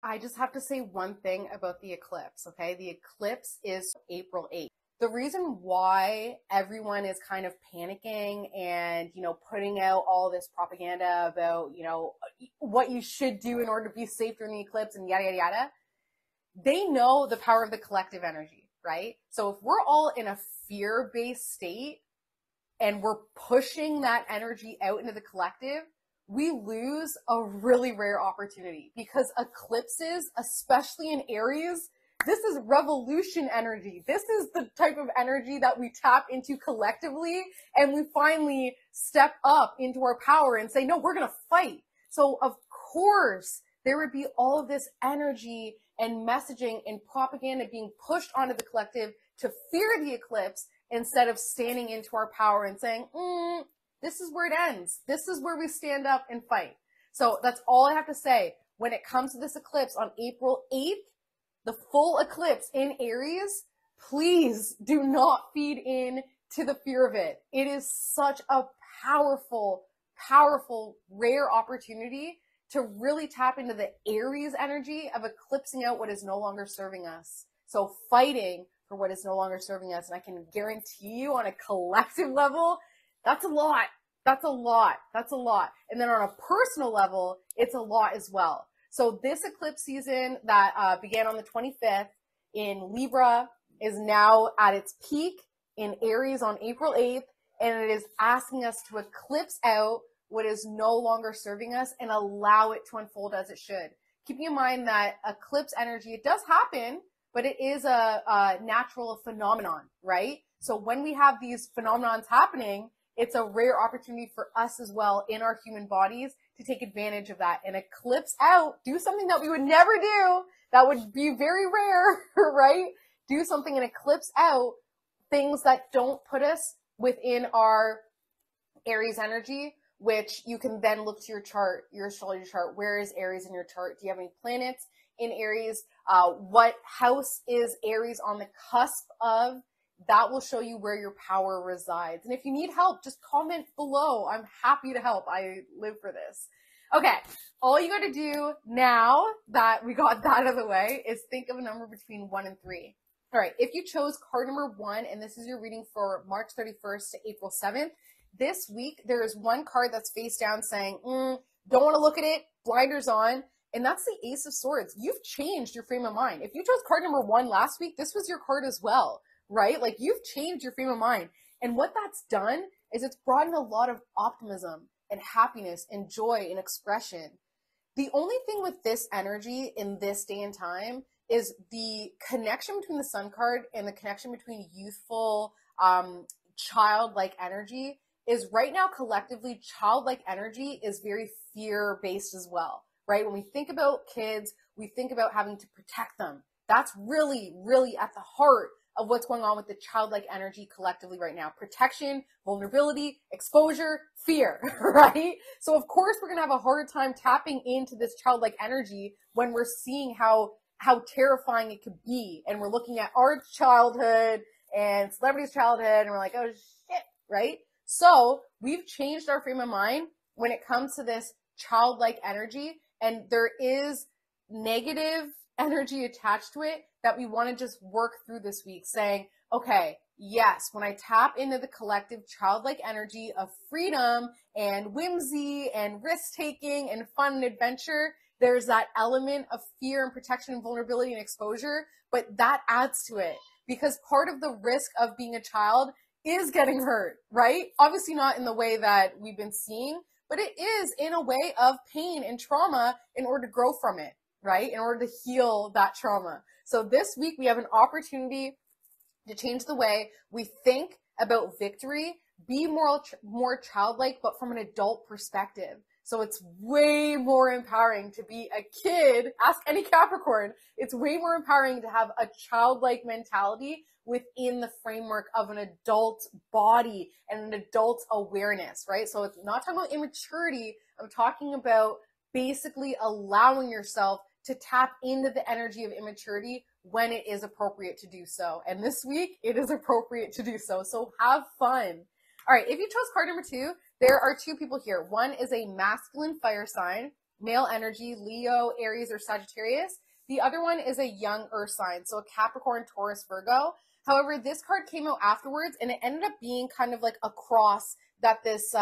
I just have to say one thing about the eclipse, okay? The eclipse is April 8th. The reason why everyone is kind of panicking and, putting out all this propaganda about, what you should do in order to be safe during the eclipse and yada, yada, yada, they know the power of the collective energy, right? So if we're all in a fear-based state and we're pushing that energy out into the collective, we lose a really rare opportunity because eclipses, especially in Aries, this is revolution energy. This is the type of energy that we tap into collectively, and we finally step up into our power and say, no, we're going to fight. So of course, there would be all of this energy and messaging and propaganda being pushed onto the collective to fear the eclipse instead of standing into our power and saying, this is where it ends. This is where we stand up and fight. So that's all I have to say. When it comes to this eclipse on April 8th, the full eclipse in Aries, please do not feed in to the fear of it. It is such a powerful, powerful, rare opportunity to really tap into the Aries energy of eclipsing out what is no longer serving us. So fighting for what is no longer serving us. And I can guarantee you on a collective level, that's a lot. That's a lot. That's a lot. And then on a personal level, it's a lot as well. So this eclipse season that began on the 25th in Libra is now at its peak in Aries on April 8th. And it is asking us to eclipse out what is no longer serving us and allow it to unfold as it should. Keeping in mind that eclipse energy, it does happen, but it is a natural phenomenon, right? So when we have these phenomenons happening, it's a rare opportunity for us as well in our human bodies to take advantage of that and eclipse out, do something that we would never do, that would be very rare, right? Do something and eclipse out things that don't put us within our Aries energy, which you can then look to your chart, your astrology chart. Where is Aries in your chart? Do you have any planets in Aries? What house is Aries on the cusp of? That will show you where your power resides. And if you need help, just comment below. I'm happy to help. I live for this. Okay, all you got to do now that we got that out of the way is think of a number between 1 and 3. All right, if you chose card number 1, and this is your reading for March 31st to April 7th, this week there is one card that's face down saying, don't want to look at it, blinders on, and that's the Ace of Swords. You've changed your frame of mind. If you chose card number 1 last week, this was your card as well, right? Like you've changed your frame of mind. And what that's done is it's brought in a lot of optimism and happiness and joy and expression. The only thing with this energy in this day and time is the connection between the Sun card and the connection between youthful, childlike energy is right now collectively childlike energy is very fear-based as well, right? When we think about kids, we think about having to protect them. That's really, really at the heart of what's going on with the childlike energy collectively right now. Protection, vulnerability, exposure, fear, right? So of course we're gonna have a hard time tapping into this childlike energy when we're seeing how terrifying it could be. And we're looking at our childhood and celebrities' childhood and we're like, oh shit, right? So we've changed our frame of mind when it comes to this childlike energy, and there is negative energy attached to it that we want to just work through this week, saying, okay, yes, when I tap into the collective childlike energy of freedom and whimsy and risk-taking and fun and adventure, there's that element of fear and protection and vulnerability and exposure, but that adds to it because part of the risk of being a child is getting hurt, right? Obviously not in the way that we've been seeing, but it is in a way of pain and trauma in order to grow from it, right? In order to heal that trauma. So this week we have an opportunity to change the way we think about victory, be more childlike, but from an adult perspective. So it's way more empowering to be a kid. Ask any Capricorn. It's way more empowering to have a childlike mentality within the framework of an adult body and an adult awareness, right? So it's not talking about immaturity. I'm talking about basically allowing yourself to tap into the energy of immaturity when it is appropriate to do so. And this week, it is appropriate to do so. So have fun. All right, if you chose card number 2, there are 2 people here. One is a masculine fire sign, male energy, Leo, Aries, or Sagittarius. The other one is a young earth sign, so a Capricorn, Taurus, Virgo. However, this card came out afterwards and it ended up being kind of like a cross that this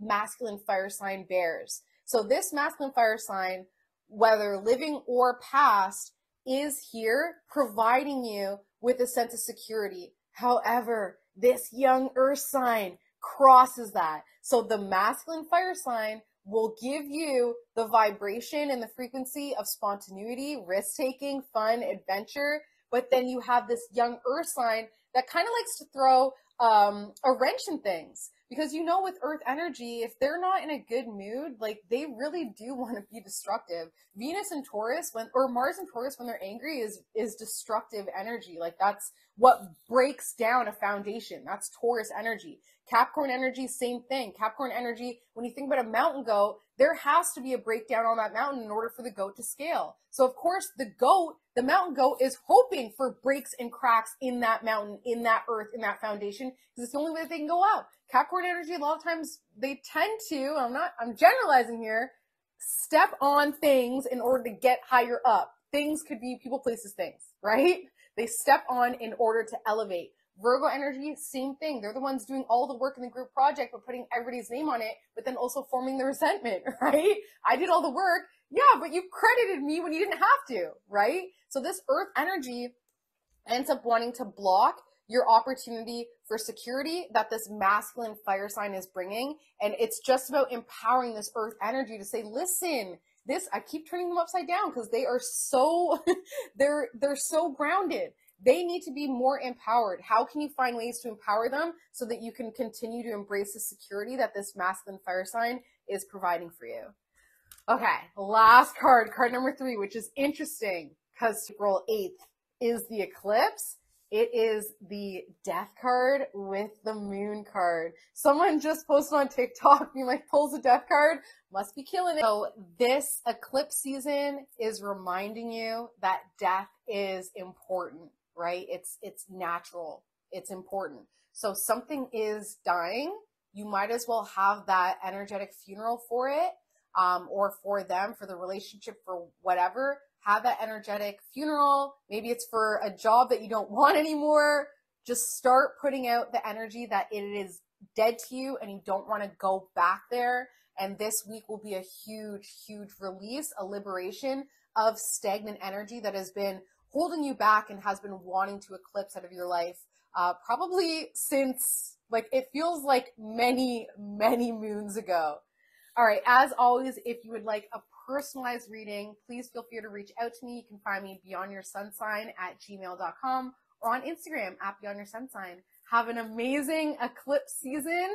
masculine fire sign bears. So this masculine fire sign, whether living or past, is here providing you with a sense of security. However, this young earth sign crosses that. So the masculine fire sign will give you the vibration and the frequency of spontaneity, risk-taking, fun, adventure. But then you have this young earth sign that kind of likes to throw a wrench in things. Because with earth energy, if they're not in a good mood, like they really do want to be destructive. Venus and Taurus, or Mars and Taurus when they're angry is destructive energy. Like that's what breaks down a foundation. That's Taurus energy. Capricorn energy, same thing. Capricorn energy, when you think about a mountain goat, there has to be a breakdown on that mountain in order for the goat to scale. So of course the mountain goat is hoping for breaks and cracks in that mountain, in that earth, in that foundation, because it's the only way that they can go out. Capricorn energy, a lot of times they tend to, I'm generalizing here, step on things in order to get higher up. Things could be people, places, things, right? They step on in order to elevate. Virgo energy, same thing. They're the ones doing all the work in the group project, but putting everybody's name on it, but then also forming the resentment, right? I did all the work. Yeah, but you credited me when you didn't have to, right? So this earth energy ends up wanting to block your opportunity for security that this masculine fire sign is bringing. And it's just about empowering this earth energy to say, listen, I keep turning them upside down because they are so, they're so grounded. They need to be more empowered. How can you find ways to empower them so that you can continue to embrace the security that this masculine fire sign is providing for you? Okay, last card number 3, which is interesting because April 8th is the eclipse. It is the death card with the moon card. Someone just posted on TikTok being like, pulls a death card, must be killing it. So this eclipse season is reminding you that death is important, right? It's natural. It's important. So something is dying. You might as well have that energetic funeral for it, or for them, for the relationship, for whatever. Have that energetic funeral. Maybe it's for a job that you don't want anymore. Just start putting out the energy that it is dead to you and you don't want to go back there. And this week will be a huge, huge release, a liberation of stagnant energy that has been holding you back and has been wanting to eclipse out of your life, probably since, like, it feels like many, many moons ago. All right, as always, if you would like a personalized reading, please feel free to reach out to me. You can find me beyondyoursunsign@gmail.com or on Instagram @beyondyoursunsign. Have an amazing eclipse season,